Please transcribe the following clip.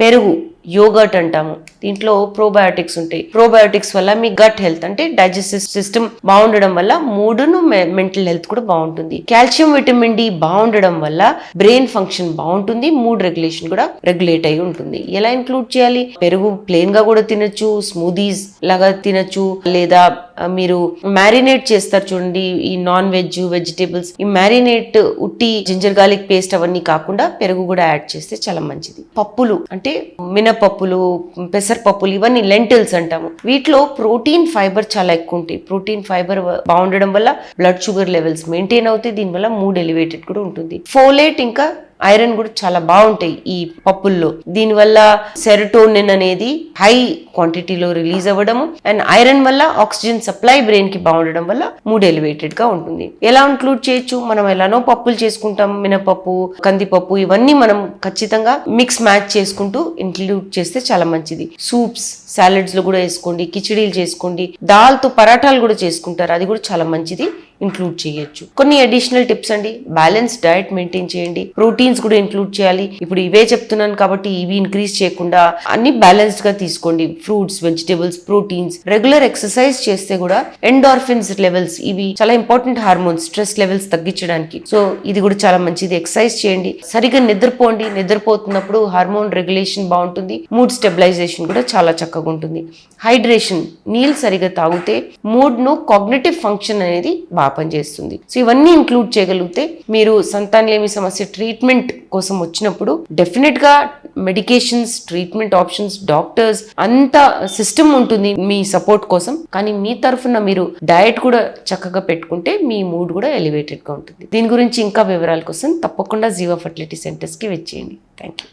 పెరుగు యోగర్ట్ అంటాము, దీంట్లో ప్రోబయోటిక్స్ ఉంటాయి. ప్రోబయోటిక్స్ వల్ల మీ గట్ హెల్త్ అంటే డైజెస్టివ్ సిస్టమ్ బాగుండడం వల్ల మూడును మెంటల్ హెల్త్ కూడా బాగుంటుంది. కాల్షియం విటమిన్ డి బాగుండడం వల్ల బ్రెయిన్ ఫంక్షన్ బాగుంటుంది, మూడ్ రెగ్యులేషన్ కూడా రెగ్యులేట్ అయి ఉంటుంది. ఎలా ఇంక్లూడ్ చేయాలి? పెరుగు ప్లెయిన్ గా కూడా తినొచ్చు, స్మూదీస్ లాగా తినొచ్చు, లేదా మీరు మ్యారినేట్ చేస్తారు చూడండి ఈ నాన్ వెజ్ వెజిటేబుల్స్, ఈ మ్యారినేట్ ఉట్టి జింజర్ గార్లిక్ పేస్ట్ అవన్నీ కాకుండా పెరుగు కూడా యాడ్ చేస్తే చాలా మంచిది. పప్పులు అంటే మినపప్పులు, పెసరపప్పులు, ఇవన్నీ లెంటిల్స్ అంటాము. వీటిలో ప్రోటీన్ ఫైబర్ చాలా ఎక్కువ ఉంటాయి. ప్రోటీన్ ఫైబర్ బాగుండడం వల్ల బ్లడ్ షుగర్ లెవెల్స్ మెయింటైన్ అవుతాయి, దీనివల్ల మూడ్ ఎలివేటెడ్ కూడా ఉంటుంది. ఫోలేట్ ఇంకా ఐరన్ కూడా చాలా బాగుంటాయి ఈ పప్పుల్లో. దీనివల్ల సెరటోనిన్ అనేది హై క్వాంటిటీలో రిలీజ్ అవ్వడము అండ్ ఐరన్ వల్ల ఆక్సిజన్ సప్లై బ్రెయిన్ కి బాగుండడం వల్ల మూడ్ ఎలివేటెడ్ గా ఉంటుంది. ఎలా ఇంక్లూడ్ చేయొచ్చు? మనం ఎలానో పప్పులు చేసుకుంటాం, మినపప్పు, కందిపప్పు, ఇవన్నీ మనం ఖచ్చితంగా మిక్స్ మ్యాచ్ చేసుకుంటూ ఇంక్లూడ్ చేస్తే చాలా మంచిది. సూప్స్, సాలెడ్స్ లో కూడా వేసుకోండి, కిచడీలు చేసుకోండి, దాల్తో పరాటాలు కూడా చేసుకుంటారు, అది కూడా చాలా మంచిది, ఇంక్లూడ్ చేయొచ్చు. కొన్ని అడిషనల్ టిప్స్ అండి, బ్యాలెన్స్ డయట్ మెయింటైన్ చేయండి, ప్రోటీన్స్ కూడా ఇంక్లూడ్ చేయాలి. ఇప్పుడు ఇవే చెప్తున్నాను కాబట్టి ఇవి ఇంక్రీజ్ చేయకుండా అన్ని బ్యాలెన్స్డ్ గా తీసుకోండి. Fruits, vegetables, proteins, regular exercise చేస్తే కూడా ఎండార్ఫిన్స్ లెవెల్స్, ఇవి చాలా ఇంపార్టెంట్ హార్మోన్స్ స్ట్రెస్ లెవెల్స్ తగ్గించడానికి. సో ఇది కూడా చాలా మంచిది. ఎక్సర్సైజ్ చేయండి, సరిగ్గా నిద్రపోండి, నిద్రపోతున్నప్పుడు హార్మోన్ రెగ్యులేషన్ బాగుంటుంది, మూడ్ స్టెబిలైజేషన్ కూడా చాలా చక్కగా ఉంటుంది. హైడ్రేషన్, నీళ్ళు సరిగా తాగితే మూడ్ ను కాగ్నిటివ్ ఫంక్షన్ అనేది బాగా పనిచేస్తుంది. సో ఇవన్నీ ఇంక్లూడ్ చేయగలిగితే మీరు సంతానలేమి సమస్య ట్రీట్మెంట్ కోసం వచ్చినప్పుడు డెఫినెట్ గా మెడికేషన్స్, ట్రీట్మెంట్ ఆప్షన్స్, డాక్టర్స్ అంత సిస్టమ్ ఉంటుంది మీ సపోర్ట్ కోసం. కానీ మీ తరఫున మీరు డయట్ కూడా చక్కగా పెట్టుకుంటే మీ మూడ్ కూడా ఎలివేటెడ్ గా ఉంటుంది. దీని గురించి ఇంకా వివరాల కోసం తప్పకుండా జీవా ఫర్టిలిటీ సెంటర్స్ కి వచ్చేయండి. Thank you.